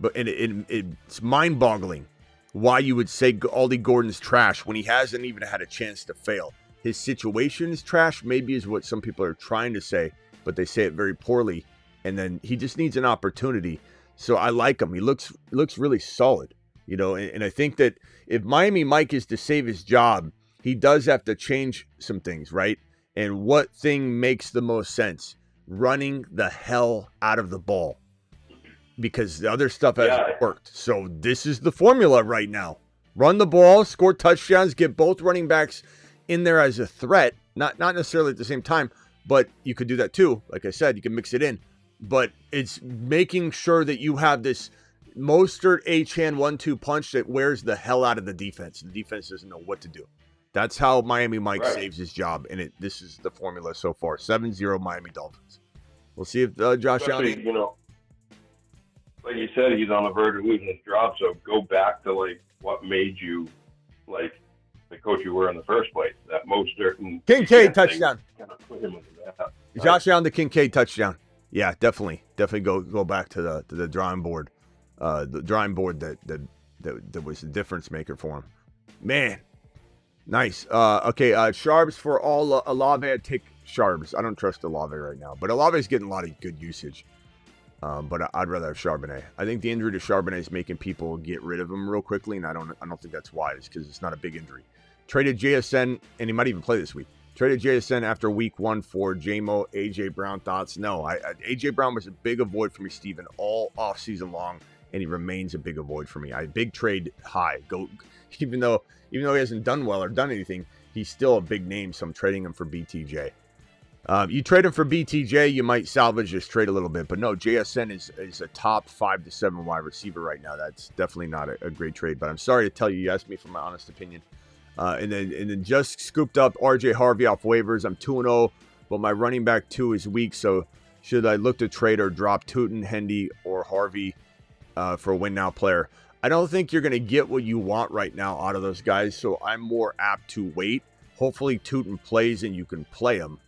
But it's mind-boggling why you would say Ollie Gordon's trash when he hasn't even had a chance to fail. His situation is trash, maybe is what some people are trying to say, but they say it very poorly. And then he just needs an opportunity. So I like him. He looks really solid, you know. And I think that if Miami Mike is to save his job, he does have to change some things, right? And what thing makes the most sense? Running the hell out of the ball. Because the other stuff hasn't worked. So this is the formula right now. Run the ball, score touchdowns, get both running backs in there as a threat. Not necessarily at the same time, but you could do that too. Like I said, you can mix it in. But it's making sure that you have this Mostert Achane 1-2 punch that wears the hell out of the defense. The defense doesn't know what to do. That's how Miami Mike saves his job. And this is the formula so far. 7-0 Miami Dolphins. We'll see if Josh Allen... You know, like you said, he's on the verge of losing his job. So go back to, like, what made you, like, the coach you were in the first place. That Mostert and Kincaid touchdown. Kind of put him in that. Josh Allen, the Kincaid touchdown. Yeah, definitely go back to the drawing board, that was the difference maker for him. Man, nice. Okay, Sharps for all Olave. I'd take Sharps. I don't trust Olave right now, but Olave's getting a lot of good usage. But I'd rather have Charbonnet. I think the injury to Charbonnet is making people get rid of him real quickly, and I don't think that's wise because it's not a big injury. Traded JSN, and he might even play this week. Traded JSN after week 1 for JMO, AJ Brown. Thoughts? No, AJ Brown was a big avoid for me, Steven, all offseason long, and he remains a big avoid for me. Big trade high. Even though he hasn't done well or done anything, he's still a big name, so I'm trading him for BTJ. You trade him for BTJ, you might salvage this trade a little bit, but no, JSN is a top 5 to 7 wide receiver right now. That's definitely not a great trade, but I'm sorry to tell you, you asked me for my honest opinion. And then just scooped up RJ Harvey off waivers. I'm 2-0, but my running back 2 is weak. So should I look to trade or drop Tootin, Hendy, or Harvey for a win now player? I don't think you're going to get what you want right now out of those guys. So I'm more apt to wait. Hopefully Tootin plays and you can play him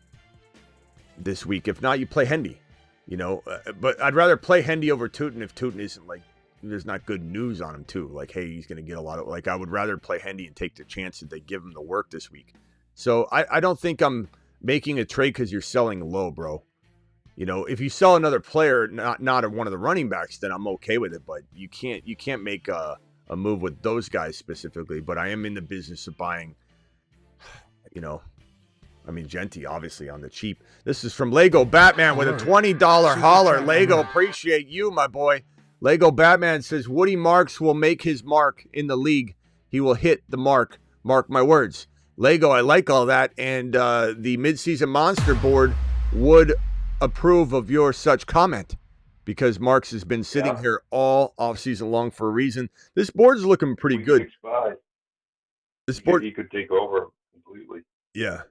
this week. If not, you play Hendy. You know, but I'd rather play Hendy over Tootin if Tootin isn't like. There's not good news on him too. Like, hey, he's going to get a lot of, like, I would rather play Hendy and take the chance that they give him the work this week. So I don't think I'm making a trade because you're selling low, bro. You know, if you sell another player, not one of the running backs, then I'm okay with it. But you can't make a move with those guys specifically. But I am in the business of buying, you know, I mean, Jeanty, obviously, on the cheap. This is from Lego Batman with a $20 holler. Lego, appreciate you, my boy. Lego Batman says, Woody Marks will make his mark in the league. He will hit the mark. Mark my words. Lego, I like all that. And the midseason monster board would approve of your such comment because Marks has been sitting here all offseason long for a reason. This board's looking pretty good. This board, he could take over completely. Yeah.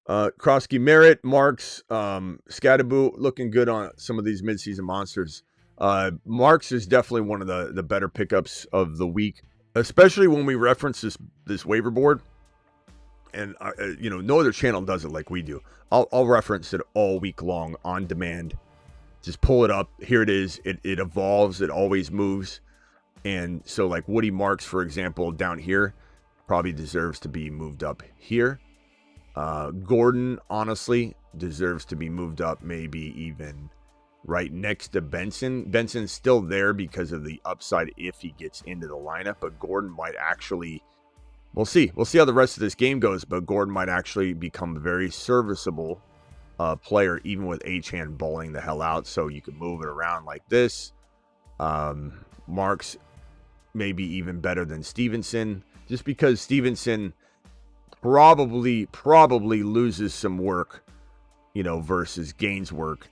Krosky Merritt, Marks, Scattaboo looking good on some of these midseason monsters. Marks is definitely one of the better pickups of the week, especially when we reference this waiver board. and no other channel does it like we do. I'll reference it all week long on demand. Just pull it up. Here it is. It evolves. It always moves. And so like Woody Marks, for example, down here probably deserves to be moved up here. Gordon, honestly, deserves to be moved up, maybe even right next to Benson. Benson's still there because of the upside if he gets into the lineup, but Gordon might actually, we'll see how the rest of this game goes, but Gordon might actually become a very serviceable player, even with Achane bowling the hell out, so you can move it around like this. Marks maybe even better than Stevenson, just because Stevenson probably loses some work, versus gains work,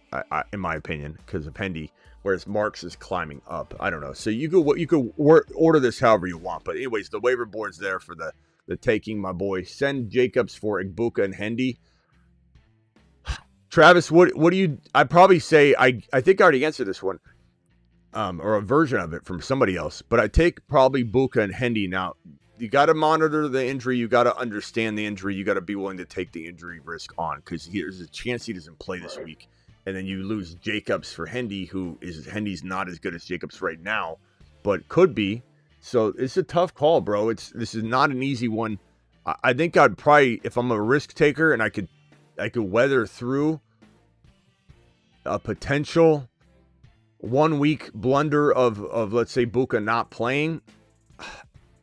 in my opinion, because of Hendy, whereas Marks is climbing up. I don't know. So you could order this however you want. But anyways, the waiver board's there for the taking, my boy. Send Jacobs for Egbuka and Hendy. Travis, what do you? I'd probably say I think I already answered this one, or a version of it from somebody else. But I take probably Buka and Hendy now. You got to monitor the injury. You got to understand the injury. You got to be willing to take the injury risk on, because there's a chance he doesn't play this week. And then you lose Jacobs for Hendy, Hendy's not as good as Jacobs right now, but could be. So it's a tough call, bro. This is not an easy one. I think I'd probably, if I'm a risk taker and I could weather through a potential 1 week blunder of let's say Buka not playing,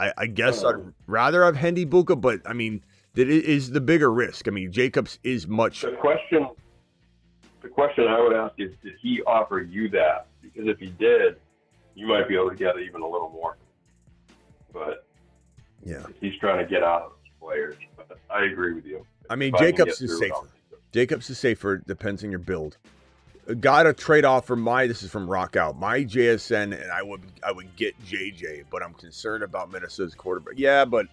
I guess I'd rather have Hendy Buka, but I mean, that is the bigger risk. I mean, Jacobs is much. The question I would ask is, did he offer you that? Because if he did, you might be able to get even a little more. But yeah, he's trying to get out of those players. But I agree with you. I mean, Jacobs is safer. Jacobs is safer. Depends on your build. Got a trade off for this is from Rockout, my JSN, and I would get JJ, but I'm concerned about Minnesota's quarterback. Yeah, but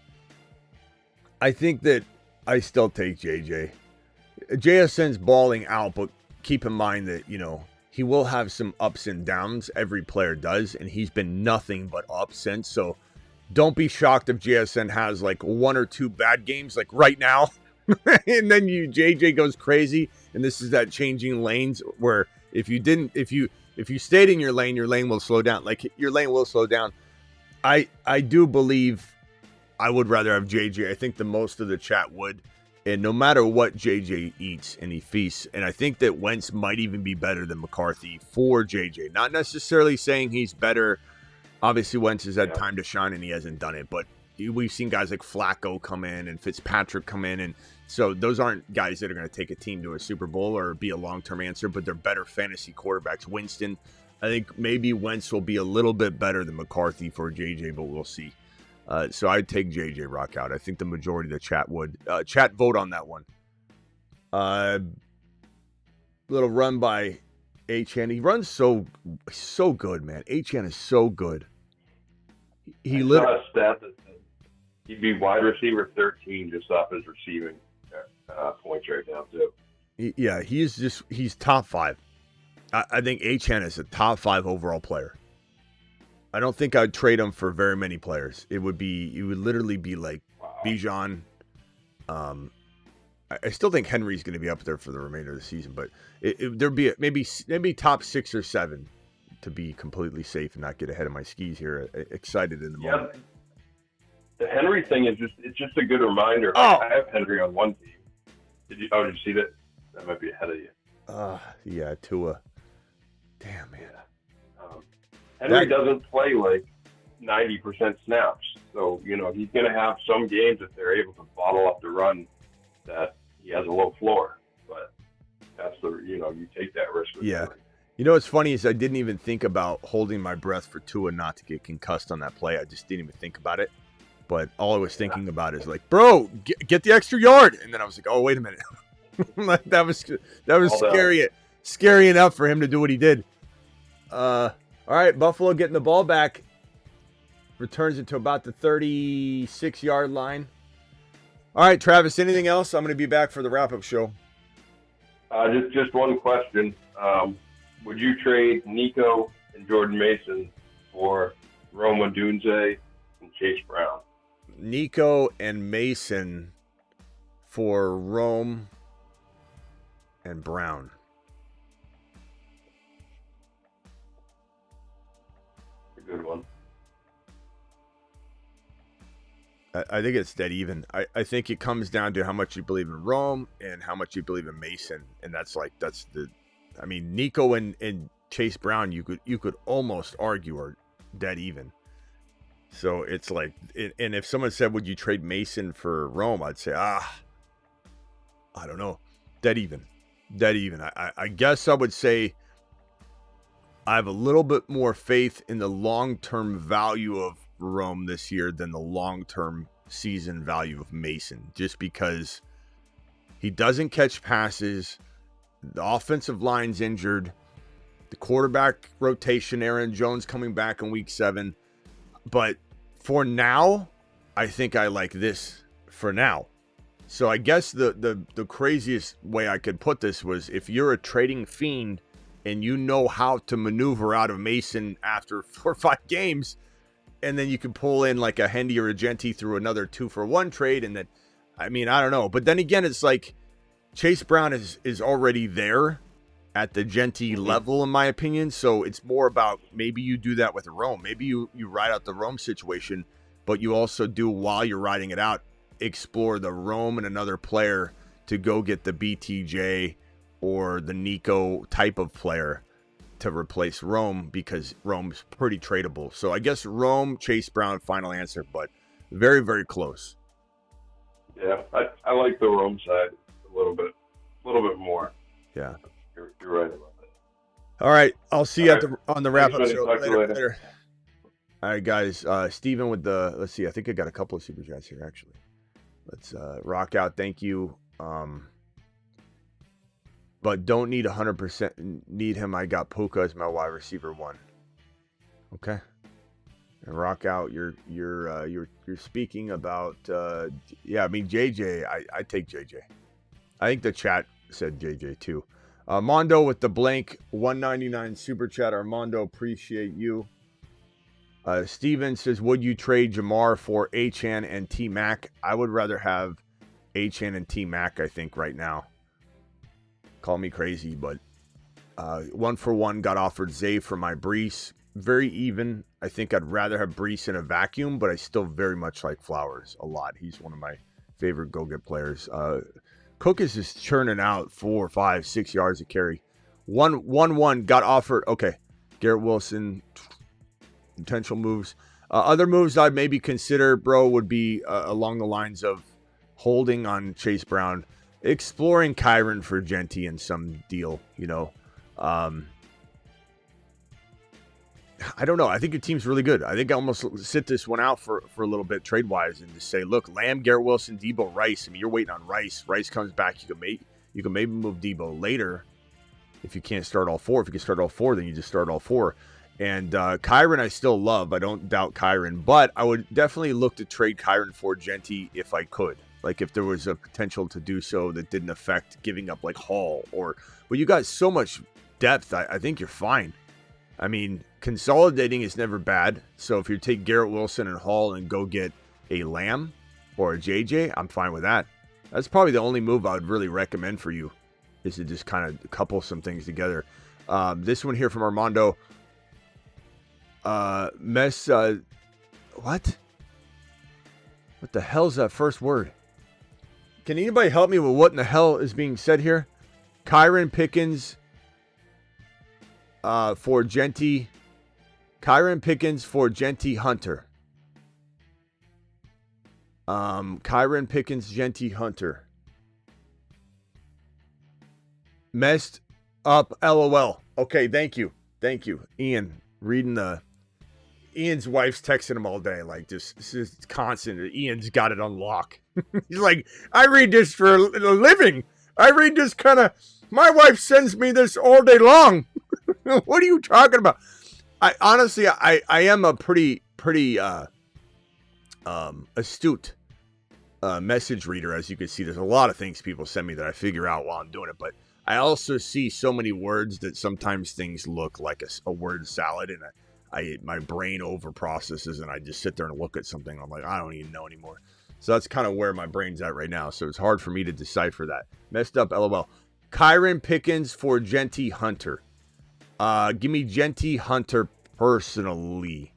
I think that I still take JJ. JSN's balling out, but keep in mind that, he will have some ups and downs. Every player does, and he's been nothing but up since. So don't be shocked if JSN has like 1 or 2 bad games, like right now. And then JJ goes crazy, and this is that changing lanes where if you stayed in your lane will slow down. Like your lane will slow down. I do believe I would rather have JJ. I think the most of the chat would, and no matter what JJ eats and he feasts, and I think that Wentz might even be better than McCarthy for JJ. Not necessarily saying he's better. Obviously, Wentz has had time to shine and he hasn't done it, but we've seen guys like Flacco come in and Fitzpatrick come in, and so those aren't guys that are going to take a team to a Super Bowl or be a long-term answer, but they're better fantasy quarterbacks. Winston, I think maybe Wentz will be a little bit better than McCarthy for JJ, but we'll see. So I'd take JJ Rockout. I think the majority of the chat would. Chat, vote on that one. Little run by Achane. He runs so good, man. Achane is so good. He literally a stat that he'd be wide receiver 13 just off his receiving points right now too. Yeah, he's top 5. I think Achane is a top 5 overall player. I don't think I'd trade him for very many players. It would literally be like Bijan. I still think Henry's going to be up there for the remainder of the season, but there'd be maybe top 6 or 7 to be completely safe and not get ahead of my skis here. Excited in the moment. The Henry thing is just a good reminder. I have Henry on one team. Did you see that? That might be ahead of you. Yeah, Tua. Damn, man. Henry doesn't play like 90% snaps. So, he's going to have some games if they're able to bottle up the run that he has a low floor. But that's you take that risk. Yeah. What's funny is I didn't even think about holding my breath for Tua not to get concussed on that play. I just didn't even think about it. But all I was thinking about is like, bro, get the extra yard. And then I was like, oh, wait a minute. that was scary enough for him to do what he did. All right, Buffalo getting the ball back. Returns it to about the 36-yard line. All right, Travis, anything else? I'm going to be back for the wrap-up show. Just one question. Would you trade Nico and Jordan Mason for Rome Odunze and Chase Brown? Nico and Mason for Rome and Brown. A good one. I think it's dead even. I think it comes down to how much you believe in Rome and how much you believe in Mason. And I mean, Nico and Chase Brown, you could almost argue are dead even. So it's like, and if someone said, would you trade Mason for Rome? I'd say, I don't know. Dead even. I guess I would say I have a little bit more faith in the long-term value of Rome this year than the long-term season value of Mason, just because he doesn't catch passes, the offensive line's injured, the quarterback rotation, Aaron Jones coming back in week 7. But for now, I think I like this for now. So I guess the craziest way I could put this was, if you're a trading fiend and you know how to maneuver out of Mason after 4 or 5 games, and then you can pull in like a Hendy or a Jeanty through another 2-for-1 trade. And then, I mean, I don't know. But then again, it's like Chase Brown is already there at the Jeanty level, in my opinion. So it's more about, maybe you do that with Rome. Maybe you ride out the Rome situation, but you also do, while you're riding it out, explore the Rome and another player to go get the BTJ or the Nico type of player to replace Rome, because Rome's pretty tradable. So I guess Rome, Chase Brown, final answer, but very, very close. Yeah, I like the Rome side a little bit more. Yeah, you're right about that. All right, I'll see you on the wrap up Thanks, show buddy. Talk to you later. All right, guys. Steven with the, let's see, I think I got a couple of super chats here actually. Let's rock out. Thank you. But don't need 100% need him. I got Puka as my wide receiver 1. Okay. And rock out. You're speaking about yeah, I mean JJ. I take JJ. I think the chat said JJ too. Mondo with the blank 199 super chat. Armando, appreciate you. Steven says, would you trade Jamar for Achane and T-Mac? I would rather have Achane and T-Mac, I think, right now. Call me crazy, but 1-for-1 got offered Zay for my Brees. Very even. I think I'd rather have Brees in a vacuum, but I still very much like Flowers a lot. He's one of my favorite go-get players. Cook is just churning out 4, 5, 6 yards a carry. 1-1 got offered. Okay. Garrett Wilson, potential moves. Other moves I'd maybe consider, bro, would be along the lines of holding on Chase Brown, exploring Kyron for Jeanty in some deal, you know. I don't know. I think your team's really good. I think I almost sit this one out for a little bit trade-wise and just say, look, Lamb, Garrett Wilson, Debo, Rice. I mean, you're waiting on Rice. Rice comes back. You can maybe move Debo later if you can't start all 4. If you can start all 4, then you just start all 4. And Kyron I still love. I don't doubt Kyron. But I would definitely look to trade Kyron for Jeanty if I could. Like if there was a potential to do so that didn't affect giving up like Hall but you got so much depth. I think you're fine. I mean, consolidating is never bad. So if you take Garrett Wilson and Hall and go get a Lamb or a JJ, I'm fine with that. That's probably the only move I would really recommend for you, is to just kind of couple some things together. This one here from Armando. What? What the hell's that first word? Can anybody help me with what in the hell is being said here? Kyron Pickens for Jeanty. Kyron Pickens for Jeanty Hunter. Kyron Pickens, Jeanty Hunter. Messed up, LOL. Okay, thank you. Thank you. Ian, Ian's wife's texting him all day, like just constant. Ian's got it on lock. He's like, I read this for a living. I read this my wife sends me this all day long. What are you talking about? I honestly, I am a pretty astute message reader, as you can see. There's a lot of things people send me that I figure out while I'm doing it, but I also see so many words that sometimes things look like a word salad, and my brain over processes, and I just sit there and look at something. I'm like, I don't even know anymore. So that's kind of where my brain's at right now. So it's hard for me to decipher that. Messed up, LOL. Kyron Pickens for Jeanty Hunter. Give me Jeanty Hunter personally.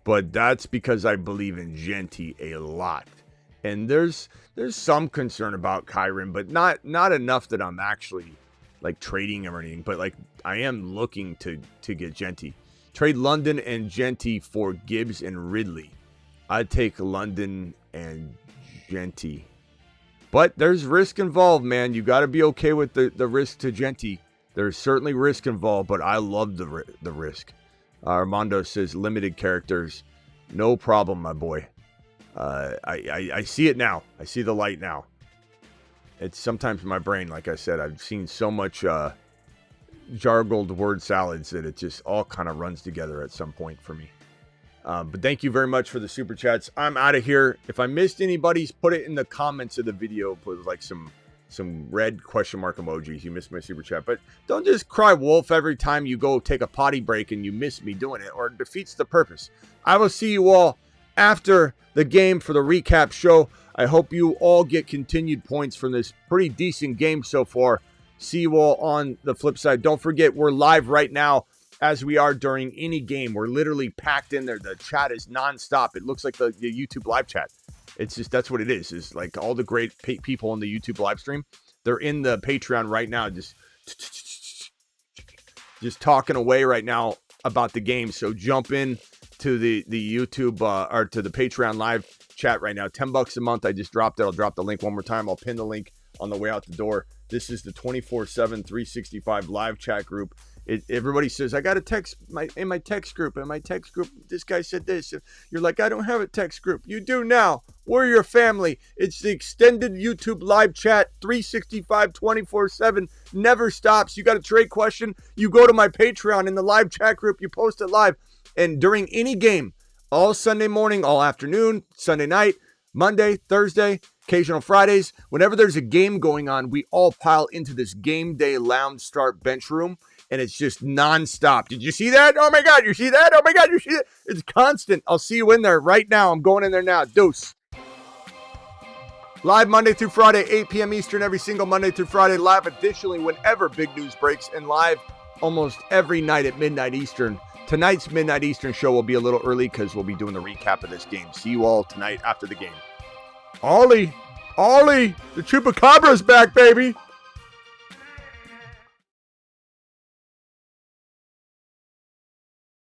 But that's because I believe in Jeanty a lot. And there's some concern about Kyron, but not enough that I'm actually like trading him or anything. But like I am looking to get Jeanty. Trade London and Jeanty for Gibbs and Ridley. I'd take London and Jeanty. But there's risk involved, man. You got to be okay with the risk to Jeanty. There's certainly risk involved, but I love the risk. Armando says limited characters. No problem, my boy. I see it now. I see the light now. It's sometimes my brain, like I said, I've seen so much jargled word salads that it just all kind of runs together at some point for me. But thank you very much for the super chats. I'm out of here. If I missed anybody's, put it in the comments of the video. Put like some red question mark emojis. You missed my super chat. But don't just cry wolf every time you go take a potty break and you miss me doing it, or it defeats the purpose. I will see you all after the game for the recap show. I hope you all get continued points from this pretty decent game so far. See you all on the flip side. Don't forget, we're live right now as we are during any game. We're literally packed in there. The chat is nonstop. It looks like the YouTube live chat. It's just, that's what it is. It's like all the great people on the YouTube live stream. They're in the Patreon right now, just talking away right now about the game. So jump in to the YouTube or to the Patreon live chat right now. $10 a month. I just dropped it. I'll drop the link one more time. I'll pin the link on the way out the door. This is the 24/7 365 live chat group. Everybody says, I got a text in my text group. In my text group, this guy said this. You're like, I don't have a text group. You do now. We're your family. It's the extended YouTube live chat, 365, 24/7. Never stops. You got a trade question? You go to my Patreon in the live chat group. You post it live. And during any game, all Sunday morning, all afternoon, Sunday night, Monday, Thursday, occasional Fridays, whenever there's a game going on, we all pile into this game day lounge start bench room. And it's just nonstop. Did you see that? Oh my God, you see that? Oh my God, you see that? It's constant. I'll see you in there right now. I'm going in there now. Deuce. Live Monday through Friday, 8 p.m. Eastern, every single Monday through Friday. Live additionally whenever big news breaks, and live almost every night at midnight Eastern. Tonight's midnight Eastern show will be a little early because we'll be doing the recap of this game. See you all tonight after the game. Ollie, the Chupacabra's back, baby.